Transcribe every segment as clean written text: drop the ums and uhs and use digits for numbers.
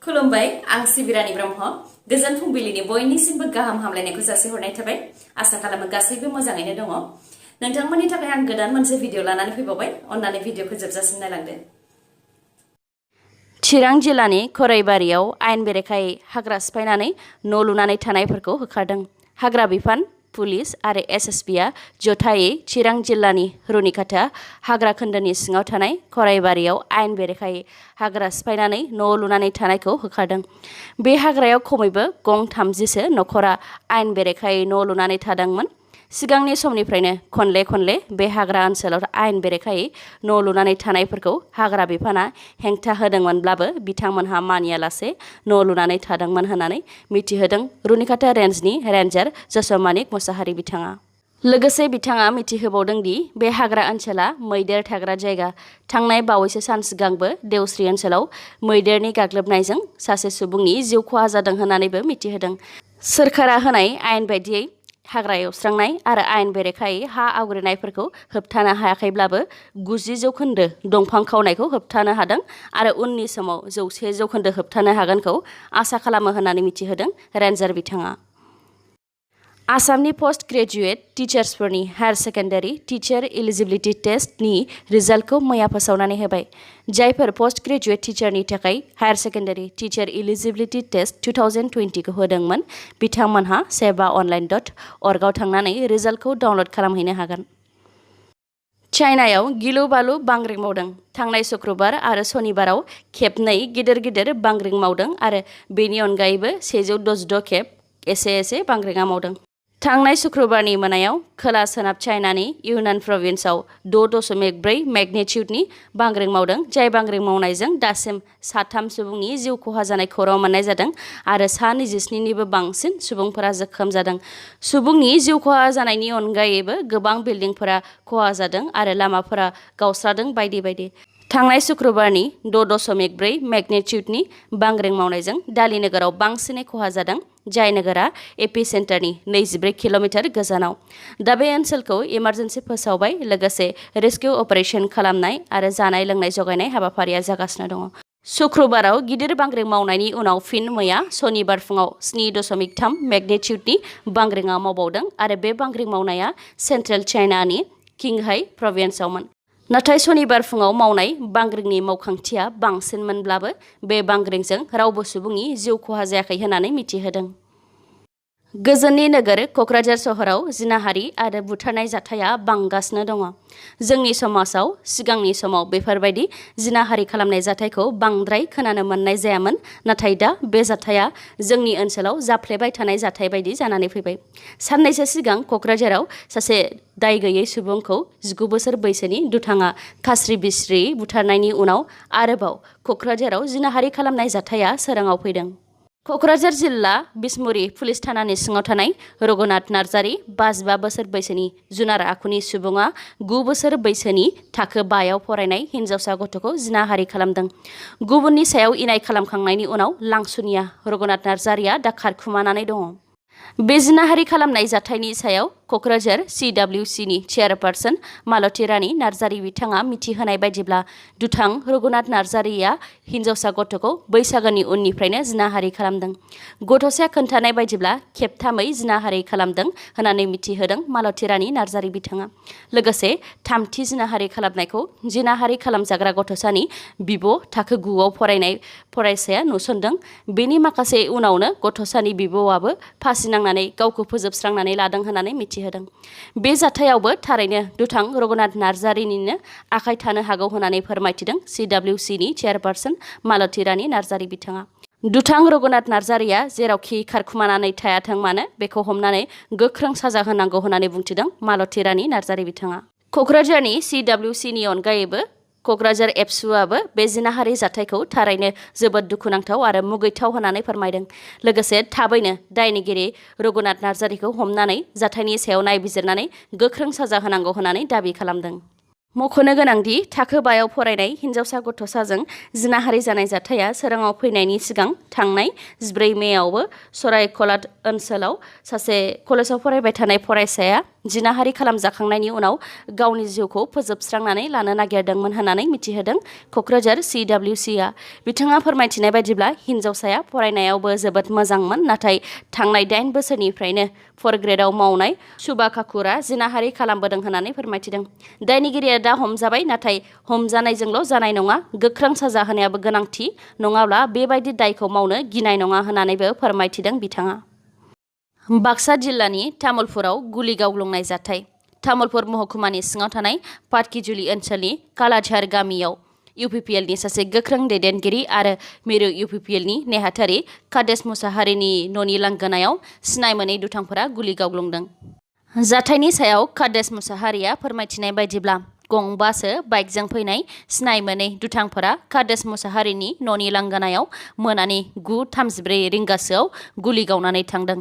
खुलुमबाय आं सिबिरानि ब्रह्म गोजोन फुंबिलिनि बयनिसिमबो गाहाम हामलायनायखौ जासिहरनाय थाबाय आसा खालामो गासैबो मोजाङैनो दङ नोंथांमोननि थाखाय आं गोदान मोनसे भिडिअ लानानै फैबावबाय अन्नानै भिडिअखौ जोबजासिम नायलांदो चिरां जिल्लानि खराइबारियाव आयेन बेरेखायै हाग्रा सिफायनानै न' लुनानै थानायफोरखौ होखारदों हाग्रा बिफान पुलिस आरो एसएसबीआ जथायै चिरां जिल्लानि रुनिकाटा हाग्रा खोन्दोनि सिङाव थानाय खराइबारियाव आयेन बेरेखायै हाग्रा सिफायनानै न' लुनानै थानायखौ होखारदों बे हाग्रायाव खमैबो गं 30सो नखरा आयेन बेरेखायै न' लुनानै थादोंमोन सिगांनि समनिफ्रायनो खनले बे हाग्रा ओनसोलाव आयेन बेरेखायै न' लुनानै थानायफोरखौ हाग्रा बिफाना हेंथा होदोंमोनब्लाबो बिथांमोनहा मानियालासे न' लुनानै थादोंमोन होननानै मिथिहोदों रुनिकाटा रेन्जनि रेन्जार जसमानिक मुसाहारि बिथाङा लोगोसे बिथाङा मिथिहोबावदों दि बे हाग्रा ओनसोला मैदेर थाग्रा जायगा थांनाय बावैसो सान सिगांबो देवस्रि ओनसोलाव मैदेरनि गाग्लोबनायजों सासे सुबुंनि जिउ खहा जादों होननानैबो मिथिहोदों सोरखारा होनाय आयेन बायदियै हाग्रा एवस्रांनाय आरो आयेन बेरेखायै हा आवग्रिनायफोरखौ होबथानो हायाखैब्लाबो 90% दंफां खावनायखौ होबथानो हादों आरो उननि समाव 100% होबथानो हागोनखौ आसा खालामो होननानै मिथिहोदों रेन्जार बिथाङा आसामनि पोस्ट ग्रेजुएट टिचार्सफोरनि हायर सेकेन्डारि टिचार इलिजिबिलिटि टेस्टनि रिजाल्टखौ मैया फोसावनानै होबाय जायफोर पोस्ट ग्रेजुएट टिचारनि थाखाय higher secondary teacher eligibility test 2020 खौ होदोंमोन बिथांमोनहा sebaonline.org आव थांनानै रिजाल्टखौ डाउनलड खालामहैनो हागोन चाइनायाव गिलु बालु बांग्रिं मावदों थांनाय शुक्रबार आरो सनिबाराव खेबनै गिदिर बांग्रिं मावदों आरो बेनि अनगायैबो 166 खेब एसे बांग्रिंआ मावदों थांनाय शुक्रबारनि मोनायाव खोला सोनाब चाइनानि युनान प्रभिन्सआव 6.4 मेगनिट्युडनि बांग्रिं मावदों जाय बांग्रिं मावनायजों दासिम 3 सुबुंनि जिउ खहा जानाय खौरां मोननाय जादों आरो 27 निबो बांसिन सुबुंफोरा जखम जादों सुबुंनि जिउ खहा जानायनि अनगायैबो गोबां बिल्डिंफोरा खहा जादों आरो लामाफोरा गावस्रादों बायदि थांनाय शुक्रबारनि 6.4 मेगनिट्युडनि बांग्रिं मावनायजों दालि नोगोराव बांसिनै खहा जादों जाय नोगोरा एपिसेन्टारनि 24 किल'मिटार गोजानाव दा बे ओनसोलखौ इमारजेन्सि फोसावबाय लोगोसे रेस्किउ अपारेशन खालामनाय आरो जानाय लोंनाय जगायनाय हाबाफारिया जागासिनो दङ शुक्रबाराव गिदिर बांग्रिं मावनायनि उनाव फिन मैया सनिबार फुङाव 7.3 मेगनिट्युडनि बांग्रिंआ मावबावदों आरो बे बांग्रिं मावनाया सेन्ट्रेल चाइनानि किंहाइ प्रभिन्सआवमोन नाथाय सनिबार फुङाव मावनाय बांग्रिंनि मावखांथिया बांसिनमोनब्लाबो बे बांग्रिंजों रावबो सुबुंनि जिउ खहा जायाखै होननानै मिथिहोदों गोजोननि नोगोर क'क्राझार सहराव जिनाहारि आरो बुथारनाय जाथाया बांगासिनो दङ जोंनि समाजाव सिगांनि समाव बेफोरबायदि जिनाहारि खालामनाय जाथायखौ बांद्राय खोनानो मोननाय जायामोन नाथाय दा बे जाथाया जोंनि ओनसोलाव जाफ्लेबाय थानाय जाथाय बायदि जानानै फैबाय साननैसो सिगां क'क्राझाराव सासे दाय गैयै सुबुंखौ 19 बोसोर बैसोनि दुथाङा खास्रि बिस्रि बुथारनायनि उनाव आरोबाव क'क्राझाराव जिनाहारि खालामनाय जाथाया सोराङाव फैदों क'क्राझार जिल्ला बिसमुरि पुलिस थानानि सिङाव थानाय रघुनाथ नार्जारी 55 बोसोर बैसोनि जुनार आखुनि सुबुङा 9 बोसोर बैसोनि थाखो 5आव फरायनाय हिन्जावसा गथ'खौ जिनाहारि खालामदों गुबुननि सायाव इनाय खालामखांनायनि उनाव लांसुनिया रघुनाथ नार्जारीया दा खारखुमानानै दङ बे जिनाहारि खालामनाय जाथायनि सायाव क'क्राझार CWCनि चेयारपारसन मालती रानी नार्जारी बिथाङा मिथिहोनाय बायदिब्ला दुथां रघुनाथ नार्जारीया हिन्जावसा गथ'खौ बैसागोनि उननिफ्रायनो जिनाहारि खालामदों गथ'साया खोन्थानाय बायदिब्ला खेबथामै जिनाहारि खालामदों होननानै मिथिहोदों मालती रानी नार्जारी बिथाङा लोगोसे थामथि जिनाहारि खालामनायखौ जिनाहारि खालामजाग्रा गथ'सानि बिब' थाखो 9आव फरायनाय फरायसाया नुसनदों बेनि माखासे उनावनो गथ'सानि बिब'आबो फासि नांनानै गावखौ फोजोबस्रांनानै लादों होननानै मिथिहोदों बे जाथायावबो थारैनो दुथां रघुनाथ नार्जारीनिनो आखाय थानो हागौ होननानै फोरमायथिदों CWCनि चेयारपारसन मालती रानी नार्जारी बिथाङा दुथां रघुनाथ नार्जारीया जेरावखि खारखुमानानै थायाथों मानो बेखौ हमनानै गोख्रों साजा होनांगौ होननानै बुंथिदों मालती रानी नार्जारी बिथाङा क'क्राझारनि CWCनि अनगायैबो क'क्राझार एबसुआबो बे जिनाहारि जाथायखौ थारैनो जोबोद दुखुनांथाव आरो मुगैथाव होननानै फोरमायदों लोगोसे थाबैनो दायनिगिरि रघुनाथ नार्जारीखौ हमनानै जाथायनि सायाव नायबिजिरनानै गोख्रों साजा होनांगौ होननानै दाबि खालामदों मख'नो गोनांदि थाखो 5आव फरायनाय हिन्जावसा गथ'साजों जिनाहारि जानाय जाथाया सोराङाव फैनायनि सिगां थांनाय 14 मेआवबो सरायक'ला ओनसोलाव सासे कलेजाव फरायबाय थानाय फरायसाया जिनाहारि खालामजाखांनायनि उनाव गावनि जिउखौ फोजोबस्रांनानै लानो नागिरदोंमोन होननानै मिथिहोदों क'क्राझार CWCआ। बिथाङा फोरमायथिनाय बायदिब्ला हिन्जावसाया फरायनायावबो जोबोद मोजांमोन, नाथाय थांनाय 8 बोसोरनिफ्रायनो 4 ग्रेडआव मावनाय सुबाखाखुरा जिनाहारि खालामबोदों होननानै फोरमायथिदों। दायनिगिरिया दा हमजाबाय, नाथाय हमजानायजोंल' जानाय नङा, गोख्रों साजा होनायाबो गोनांथि, नङाब्ला बेबायदि दायखौ मावनो गिनाय नङा होननानैबो फोरमायथिदों बिथाङा। बाक्सा जिल्लानि तामुलपुराव गुलि गावग्लुंनाय जाथाय। तामुलपुर महकुमानि सिङाव थानाय पाटकिजुलि ओनसोलनि कालाझार गामियाव UPPLनि सासे गोख्रों दैदेनगिरि आरो मिरु UPPLनि नेहाथारि कादेश मुसाहारिनि न'नि लांगोनायाव सिनाय मोनै दुथांफोरा गुलि गावग्लुंदों। जाथायनि सायाव कादेश मुसाहारिया फोरमायथिनाय बायदिब्ला गंबासो बाइकजों फैनाय सिनाय मोनै दुथांफोरा कादेश मुसाहारिनि न'नि लांगोनायाव मोनानि 9:34 रिंगासोआव गुलि गावनानै थांदों।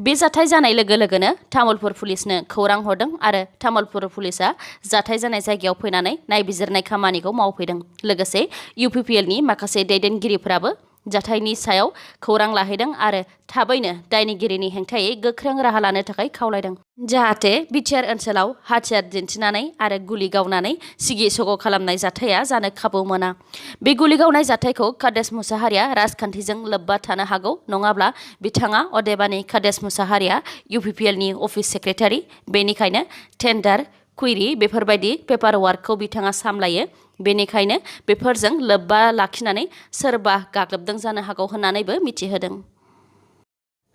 बे जाथाय जानाय लोगो लोगोनो तामुलपुर पुलिसनो खौरां हरदों आरो तामुलपुर पुलिसा जाथाय जानाय जायगायाव फैनानै नायबिजिरनाय खामानिखौ मावफैदों। लोगोसे UPPLनि माखासे दैदेनगिरिफोराबो जाथायनि सायाव खौरां लाहैदों आरो थाबैनो दायनिगिरिनि हेंथायै गोख्रों राहा लानो थाखाय खावलायदों, जाहाथे बिटिआर ओनसोलाव हाथियार दिन्थिनानै आरो गुलि गावनानै सिगि सग' खालामनाय जाथाया जानो खाबु मोना। बे गुलि गावनाय जाथायखौ कादेश मुसाहारिया राजखान्थिजों लोब्बा थानो हागौ, नङाब्ला बिथाङा अदेबानि कादेश मुसाहारिया UPPLनि अफिस सेक्रेटारि, बेनिखायनो टेन्डार, कुइरि बेफोरबायदि पेपार वार्कखौ बिथाङा सामलायो, बेनिखायनो बेफोरजों लोब्बा लाखिनानै सोरबा गाग्लोबदों जानो हागौ होननानैबो मिथिहोदों।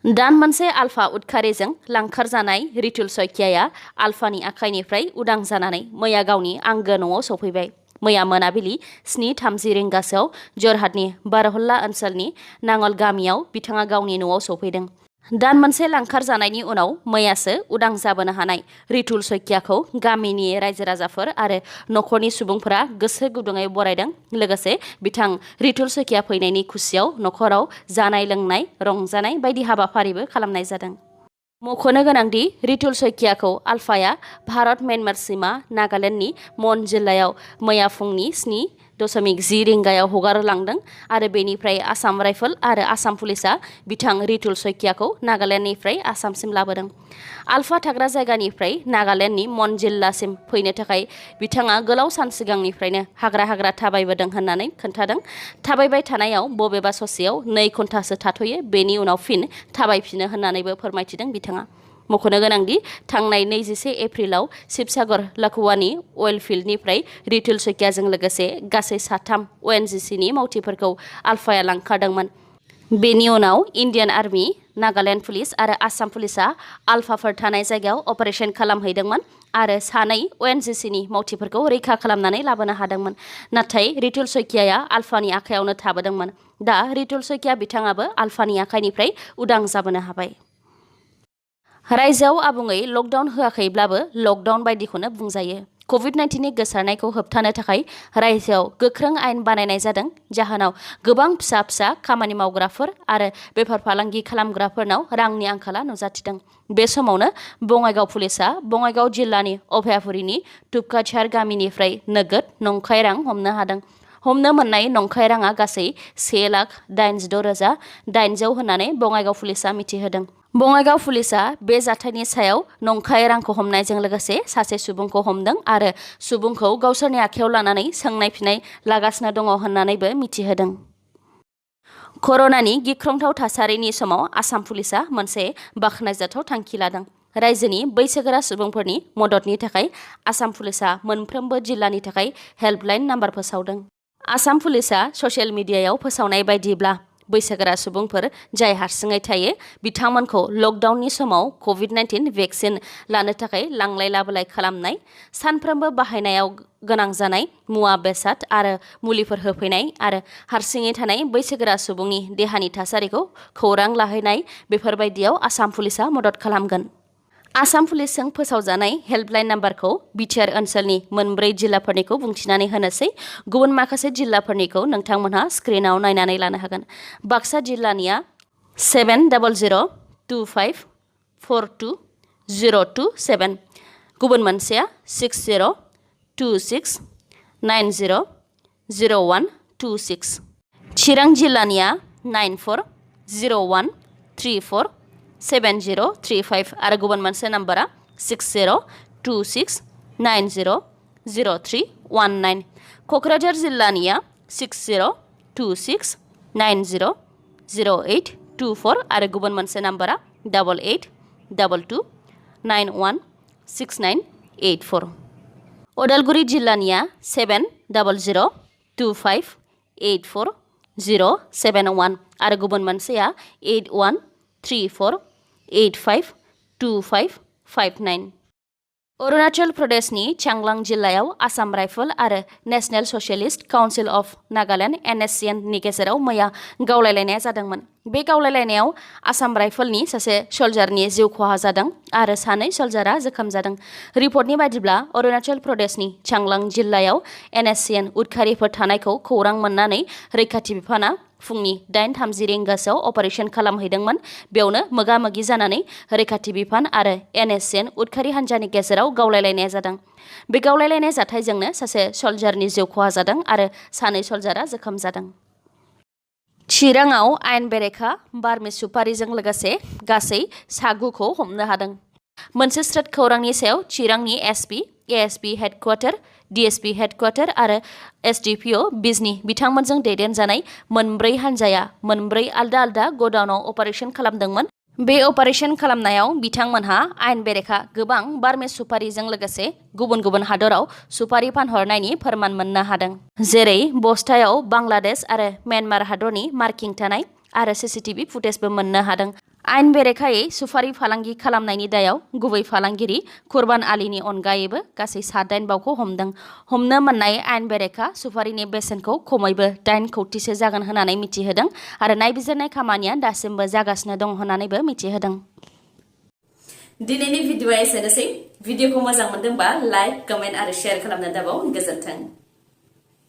दान मोनसे आलफा उदखारिजों लांखारजानाय रितुल सइकियाया आलफानि आखाइनिफ्राय उदां जानानै मैया गावनि आंगो न'आव सफैबाय। मैया मोनाबिलि 7:30 रिंगासोआव जरहाटनि बारहल्ला ओनसोलनि नांगल गामियाव बिथाङा गावनि न'आव सफैदों। दान मोनसे लांखार जानायनि उनाव मैयासो उदां जाबोनो हानाय रितुल सइकियाखौ गामिनि रायजो राजाफोर आरो न'खरनि सुबुंफोरा गोसो गुदुङै बरायदों। लोगोसे बिथां रितुल सइकिया फैनायनि खुसियाव न'खराव जानाय लोंनाय, रंजानाय बायदि हाबाफारिबो खालामनाय जादों। मख'नो गोनांदि रितुल सइकियाखौ आलफाया भारत म्यानमार सीमा नागालेन्डनि मन जिल्लायाव मैया फुंनि 7:10 रिंगायाव हगारलांदों आरो बेनिफ्राय आसाम राइफल आरो आसाम पुलिसा बिथां रितुल सइकियाखौ नागालेन्डनिफ्राय आसामसिम लाबोदों। आलफा थाग्रा जायगानिफ्राय नागालेन्डनि मन जिल्लासिम फैनो थाखाय बिथाङा गोलाव सान सिगांनिफ्रायनो हाग्रा थाबायबोदों होननानै खोन्थादों। थाबायबाय थानायाव बबेबा ससेयाव 2 घन्टासो थाथ'यो, बेनि उनाव फिन थाबायफिनो होननानैबो फोरमायथिदों बिथाङा। मख'नो गोनांदि थांनाय 21 एप्रिलाव शिबसागर लाखुवानि अइल फिल्डनिफ्राय रितुल सइकियाजों लोगोसे गासै 3 ONGCनि मावथिफोरखौ आलफाया लांखारदोंमोन। बेनि उनाव इन्डियान आर्मि, नागालेन्ड पुलिस आरो आसाम पुलिसा आलफाफोर थानाय जायगायाव अपारेशन खालामहैदोंमोन आरो 2 ONGCनि मावथिफोरखौ रैखा खालामनानै लाबोनो हादोंमोन। नाथाय रितुल सइकियाया आलफानि आखायावनो थाबोदोंमोन। दा रितुल सइकिया बिथाङाबो आलफानि आखाइनिफ्राय उदां जाबोनो हाबाय। रायजोआव आबुङै लकडाउन होआखैब्लाबो लकडाउन बायदिखौनो बुंजायो। COVID-19नि गोसारनायखौ होबथानो थाखाय रायजोआव गोख्रों आयेन बानायनाय जादों, जाहोनाव गोबां फिसा खामानि मावग्राफोर आरो बेफार फालांगि खालामग्राफोरनाव रांनि आंखाला नुजाथिदों। बे समावनो बङाइगाव पुलिसा बङाइगाव जिल्लानि अभयापुरीनि तुपकाझार गामिनिफ्राय नोगोद नंखाय रां हमनो हादों। हमनो मोननाय नंखाय राङा गासै 1,86,800 होननानै बङाइगाव पुलिसा मिथिहोदों। बङाइगाव पुलिसा बे जाथायनि सायाव नंखाय रांखौ हमनायजों लोगोसे सासे सुबुंखौ हमदों आरो सुबुंखौ गावसोरनि आखायाव लानानै सोंनाय फिनाय लागासिनो दङ होननानैबो मिथिहोदों। कर'नानि गिख्रंथाव थासारिनि समाव आसाम पुलिसा मोनसे बाख्नायजाथाव थांखि लादों। रायजोनि बैसोगोरा सुबुंफोरनि मददनि थाखाय आसाम पुलिसा मोनफ्रोमबो जिल्लानि थाखाय हेल्पलाइन नाम्बार फोसावदों। आसाम पुलिसा ससियेल मिडियायाव फोसावनाय बायदिब्ला बैसोगोरा सुबुंफोर जाय हारसिङै थायो बिथांमोनखौ लकडाउननि समाव COVID-19 भेक्सिन लानो थाखाय लांलाय लाबोलाय खालामनाय, सानफ्रोमबो बाहायनायाव गोनां जानाय मुवा बेसाद आरो मुलिफोर होफैनाय आरो हारसिङै थानाय बैसोगोरा सुबुंनि देहानि थासारिखौ खौरां लाहैनाय बेफोरबायदियाव आसाम पुलिसा मदद खालामगोन। आसाम पुलिसजों फोसावजानाय हेल्पलाइन नाम्बारखौ बिटिआर ओनसोलनि 4 जिल्लाफोरनिखौ बुंथिनानै होनोसै। गुबुन माखासे जिल्लाफोरनिखौ नोंथांमोनहा स्क्रिनाव नायनानै लानो हागोन। बाक्सा जिल्लानिया 70025420227, गुबुन मोनसेया 6026900126, चिरां जिल्लानिया 9401347035 आरो गुबुन मोनसे नाम्बारा 6026900319 क'क्राझार जिल्लानिया 6026900824 आरो गुबुन मोनसे नाम्बारा 8822916984 उदालगुरि जिल्लानिया 7002584071 आरो गुबुन मोनसेया 8134852559 अरुणाचल प्रदेशनि चांगलां जिल्लायाव आसाम राइफल आरो national socialist council of Nagaland NSCN नि गेजेराव मैया गावलायलायनाया जादोंमोन। बे गावलायलायनायाव आसाम राइफलनि सासे सल्जारनि जिउ खहा जादों आरो सानै सल्जारा जोखोम जादों। रिपर्टनि बायदिब्ला अरुणाचल प्रदेशनि चांगलां जिल्लायाव NSCN उदखारिफोर थानायखौ खौरां मोननानै रैखाथि बिफाना फुंनि 8:30 रिंगासोआव अपारेशन खालामहैदोंमोन। बेयावनो मोगा-मोगि जानानै रैखाथि बिफान आरो NSCN उदखारि हान्जानि गेजेराव गावलायलायनाया जादों। बे गावलायलायनाय जाथायजोंनो सासे सल्जारनि जिउ खहा जादों आरो सानै सल्जारा जोखोम जादों। चिराङाव आयेन बेरेखा बारमि सुपारिजों लोगोसे गासै 9खौ हमनो हादों। मोनसे स्रोत खौरांनि सायाव चिरांनि SP, ASP हेडक्वार्टार, DSP हेडक्वार्टार आरो SDPO बिजनि बिथांमोनजों दैदेनजानाय मोनब्रै हान्जाया मोनब्रै आलदा-आलदा गडाउनाव अपारेशन खालामदोंमोन। बे अपारेशन खालामनायाव बिथांमोनहा आयेन बेरेखा गोबां बारमि सुपारिजों लोगोसे गुबुन गुबुन हादराव सुपारि फानहरनायनि फोरमान मोननो हादों। जेरै बस्थायाव बांलादेश आरो म्यानमार हादरनि मार्किं थानाय आरो CCTV फुटेजबो मोननो हादों। आयेन बेरेखायै सुपारि फालांगि खालामनायनि दायाव गुबै फालांगिरि कुरबान आलीनि अनगायैबो गासै 8 बावखौ हमदों। हमनो मोननाय आयेन बेरेखा सुपारिनि बेसेनखौ खमैबो 8 कौटिसो जागोन होननानै मिथिहोदों आरो नायबिजिरनाय खामानिया दासिमबो जागासिनो दं होननानैबो मिथिहोदों। दिनैनि भिडिअ'आ एसेनोसै। भिडिअ'खौ मोजां मोनदोंबा लाइक, कमेन्ट आरो शेयार खालामनो दाबाव। गोजोन्थों।